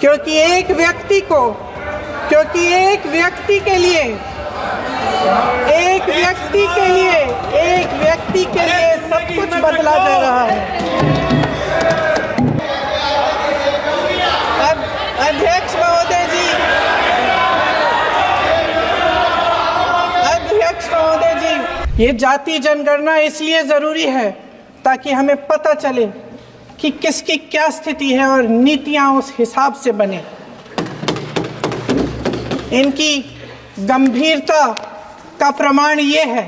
क्योंकि एक व्यक्ति के लिए सब कुछ बदला जा रहा है। अध्यक्ष महोदय जी, ये जाति जनगणना इसलिए जरूरी है ताकि हमें पता चले कि किसकी क्या स्थिति है और नीतियां उस हिसाब से बने। इनकी गंभीरता का प्रमाण ये है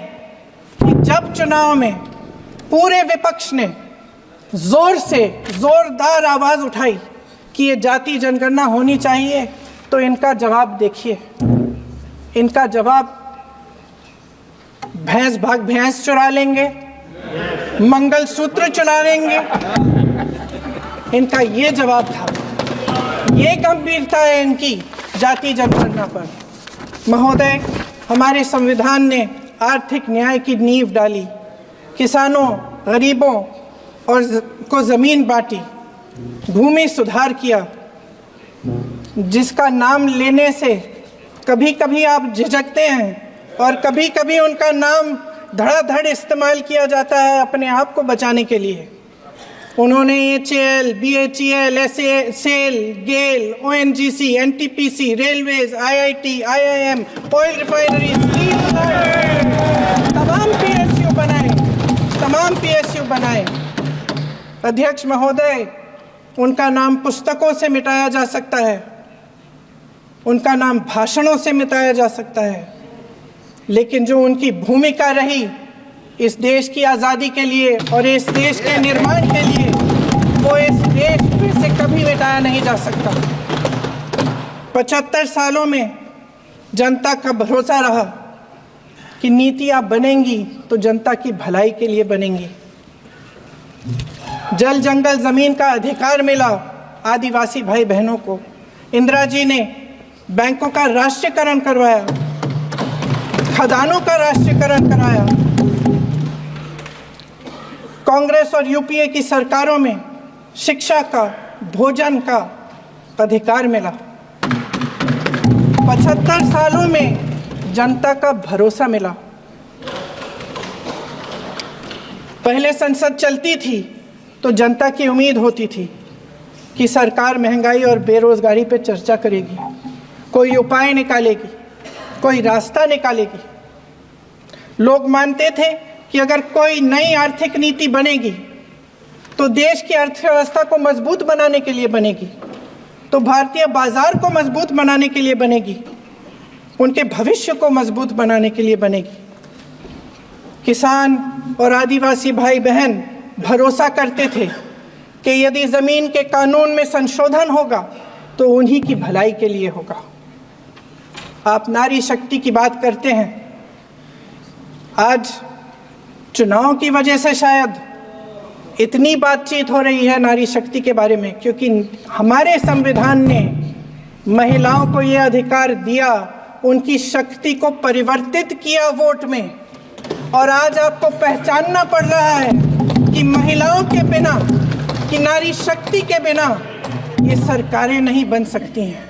कि जब चुनाव में पूरे विपक्ष ने जोरदार आवाज उठाई कि ये जाति जनगणना होनी चाहिए, तो इनका जवाब देखिए। इनका जवाब भैंस भाग भैंस चुरा लेंगे, मंगलसूत्र चुरा लेंगे, इनका ये जवाब था। ये गंभीरता है इनकी जाति जनगणना पर। महोदय, हमारे संविधान ने आर्थिक न्याय की नींव डाली, किसानों, गरीबों और को जमीन बांटी, भूमि सुधार किया, जिसका नाम लेने से कभी कभी आप झिझकते हैं और कभी कभी उनका नाम धड़ाधड़ इस्तेमाल किया जाता है अपने आप को बचाने के लिए। उन्होंने HAL, BHEL, SAIL, GAIL, ONGC, NTPC, railways, IIT, IIM, oil refineries, तमाम PSU बनाए। अध्यक्ष महोदय, उनका नाम पुस्तकों से मिटाया जा सकता है, उनका नाम भाषणों से मिटाया जा सकता है, लेकिन जो उनकी भूमिका रही इस देश की आज़ादी के लिए और इस देश के निर्माण के लिए, वो इस देश में से कभी मिटाया नहीं जा सकता। 75 सालों में जनता का भरोसा रहा कि नीतियां बनेंगी तो जनता की भलाई के लिए बनेंगी। जल जंगल जमीन का अधिकार मिला आदिवासी भाई बहनों को। इंदिरा जी ने बैंकों का राष्ट्रीयकरण करवाया, खदानों का राष्ट्रीयकरण कराया। कांग्रेस और यूपीए की सरकारों में शिक्षा का, भोजन का अधिकार मिला। 75 सालों में जनता का भरोसा मिला। पहले संसद चलती थी तो जनता की उम्मीद होती थी कि सरकार महंगाई और बेरोजगारी पर चर्चा करेगी, कोई उपाय निकालेगी, कोई रास्ता निकालेगी। लोग मानते थे कि अगर कोई नई आर्थिक नीति बनेगी तो देश की अर्थव्यवस्था को मजबूत बनाने के लिए बनेगी, तो भारतीय बाजार को मजबूत बनाने के लिए बनेगी, उनके भविष्य को मजबूत बनाने के लिए बनेगी। किसान और आदिवासी भाई बहन भरोसा करते थे कि यदि जमीन के कानून में संशोधन होगा तो उन्हीं की भलाई के लिए होगा। आप नारी शक्ति की बात करते हैं। आज चुनाव की वजह से शायद इतनी बातचीत हो रही है नारी शक्ति के बारे में, क्योंकि हमारे संविधान ने महिलाओं को यह अधिकार दिया, उनकी शक्ति को परिवर्तित किया वोट में। और आज आपको पहचानना पड़ रहा है कि महिलाओं के बिना, कि नारी शक्ति के बिना ये सरकारें नहीं बन सकती हैं।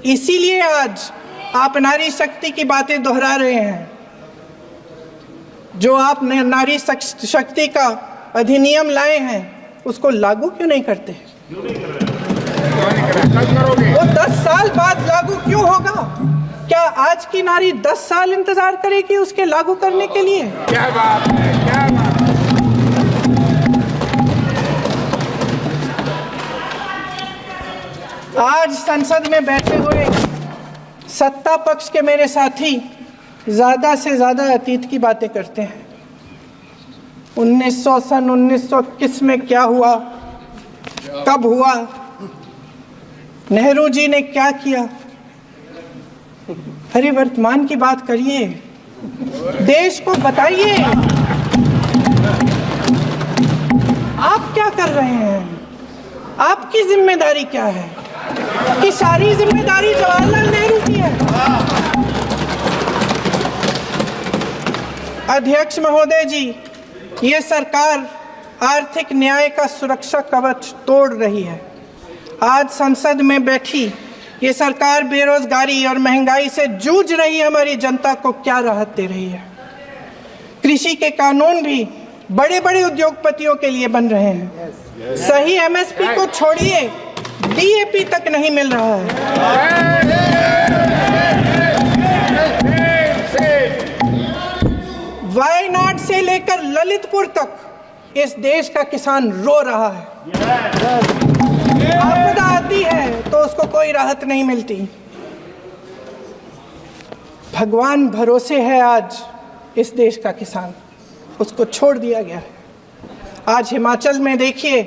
इसीलिए आज आप नारी शक्ति की बातें दोहरा रहे हैं। जो आप नारी शक्ति का अधिनियम लाए हैं उसको लागू क्यों नहीं करते? वो 10 साल बाद लागू क्यों होगा? क्या आज की नारी 10 साल इंतजार करेगी उसके लागू करने के लिए? क्या बात है, क्या बात है। आज संसद में बैठे हुए सत्ता पक्ष के मेरे साथी ज्यादा से ज्यादा अतीत की बातें करते हैं। 1921 में क्या हुआ, कब हुआ, नेहरू जी ने क्या किया। अरे वर्तमान की बात करिए, देश को बताइए आप क्या कर रहे हैं, आपकी जिम्मेदारी क्या है? कि सारी जिम्मेदारी जवाहरलाल नेहरू की है। अध्यक्ष महोदय जी, ये सरकार आर्थिक न्याय का सुरक्षा कवच तोड़ रही है। आज संसद में बैठी ये सरकार बेरोजगारी और महंगाई से जूझ रही हमारी जनता को क्या राहत दे रही है। कृषि के कानून भी बड़े बड़े उद्योगपतियों के लिए बन रहे हैं। सही एमएसपी को छोड़िए, डीएपी तक नहीं मिल रहा है। वायनाड से लेकर ललितपुर तक इस देश का किसान रो रहा है। आपदा आती है तो उसको कोई राहत नहीं मिलती। भगवान भरोसे है आज इस देश का किसान, उसको छोड़ दिया गया है। आज हिमाचल में देखिए,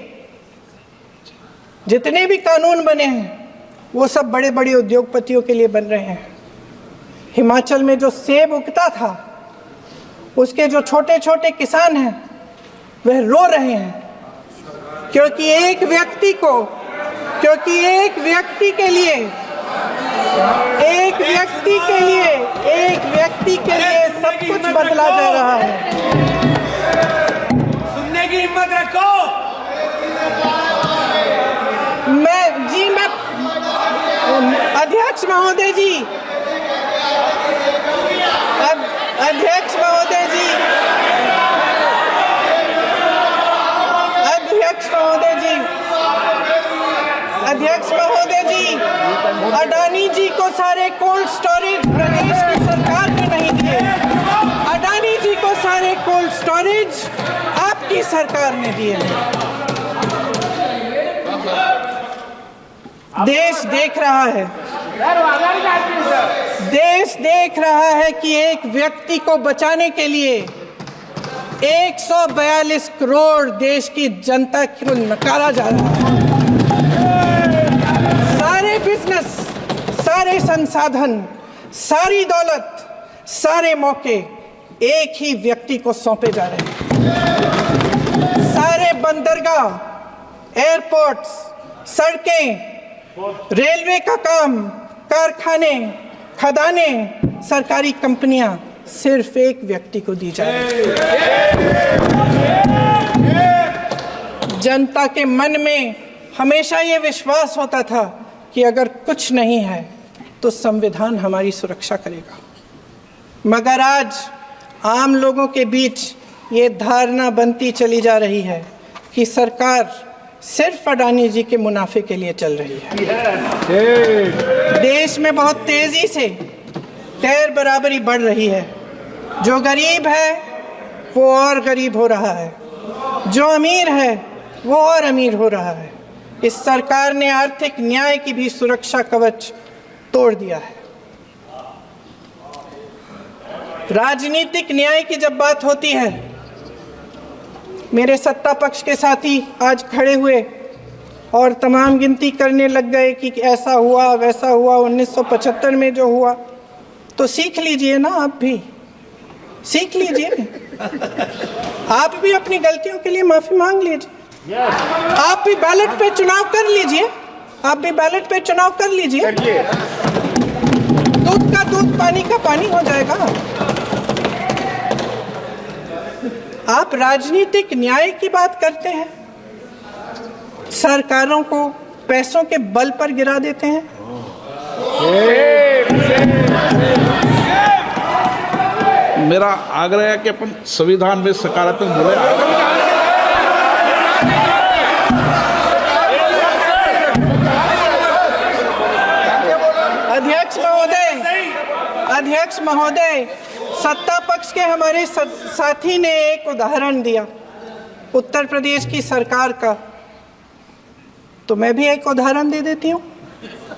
जितने भी कानून बने हैं वो सब बड़े बड़े उद्योगपतियों के लिए बन रहे हैं। हिमाचल में जो सेब उगता था, उसके जो छोटे छोटे किसान हैं वह रो रहे हैं, क्योंकि एक व्यक्ति के लिए सब कुछ बदला जा रहा है। सुनने की हिम्मत रखो। मैं अध्यक्ष महोदय जी, अध्यक्ष महोदय जी, अडानी जी को सारे कोल्ड स्टोरेज प्रदेश की सरकार ने नहीं दिए। अडानी जी को सारे कोल्ड स्टोरेज आपकी सरकार ने दिए हैं। देश देख रहा है, देश देख रहा है कि एक व्यक्ति को बचाने के लिए 142 करोड़ देश की जनता को नकारा जा रहा है। सारे बिजनेस, सारे संसाधन, सारी दौलत, सारे मौके एक ही व्यक्ति को सौंपे जा रहे हैं। सारे बंदरगाह, एयरपोर्ट्स, सड़कें, रेलवे का काम, कारखाने, खदाने, सरकारी कंपनियां सिर्फ एक व्यक्ति को दी जा रही है। जनता के मन में हमेशा ये विश्वास होता था कि अगर कुछ नहीं है तो संविधान हमारी सुरक्षा करेगा, मगर आज आम लोगों के बीच ये धारणा बनती चली जा रही है कि सरकार सिर्फ अडानी जी के मुनाफे के लिए चल रही है। देश में बहुत तेजी से गैर बराबरी बढ़ रही है। जो गरीब है वो और गरीब हो रहा है, जो अमीर है वो और अमीर हो रहा है। इस सरकार ने आर्थिक न्याय की भी सुरक्षा कवच तोड़ दिया है। राजनीतिक न्याय की जब बात होती है, मेरे सत्ता पक्ष के साथी आज खड़े हुए और तमाम गिनती करने लग गए कि ऐसा हुआ वैसा हुआ 1975 में जो हुआ, तो सीख लीजिए ना, आप भी सीख लीजिए। आप भी अपनी गलतियों के लिए माफी मांग लीजिए। आप भी बैलेट पे चुनाव कर लीजिए, आप भी बैलेट पे चुनाव कर लीजिए। दूध का दूध, पानी का पानी हो जाएगा। आप राजनीतिक न्याय की बात करते हैं, सरकारों को पैसों के बल पर गिरा देते हैं। मेरा आग्रह है कि अपन संविधान में सकारात्मक बोले। अध्यक्ष महोदय, सत्ता पक्ष के हमारे साथी ने एक उदाहरण दिया उत्तर प्रदेश की सरकार का, तो मैं भी एक उदाहरण दे देती हूँ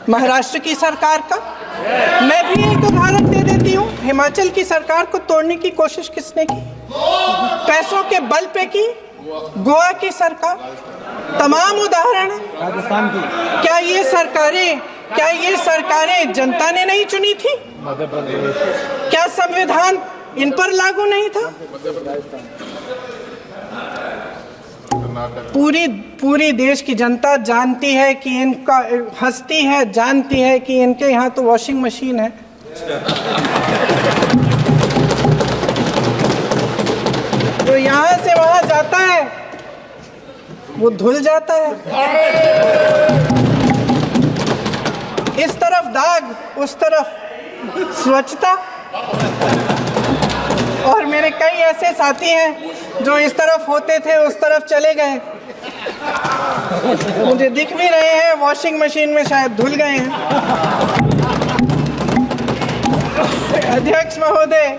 महाराष्ट्र की सरकार का। मैं भी एक उदाहरण दे देती हूँ हिमाचल की सरकार को तोड़ने की कोशिश किसने की, पैसों के बल पे की, गोवा की सरकार। तमाम उदाहरण है। राजस्थान की क्या ये सरकारें जनता ने नहीं चुनी थी? मध्य प्रदेश, क्या संविधान इन पर लागू नहीं था? पूरी देश की जनता जानती है कि इनका, हंसती है, जानती है कि इनके यहाँ तो वॉशिंग मशीन है। तो यहाँ से वहाँ जाता है वो धुल जाता है। दाग, उस तरफ स्वच्छता। और मेरे कई ऐसे साथी हैं जो इस तरफ होते थे उस तरफ चले गए, मुझे दिख भी रहे हैं, वॉशिंग मशीन में शायद धुल गए हैं। अध्यक्ष महोदय,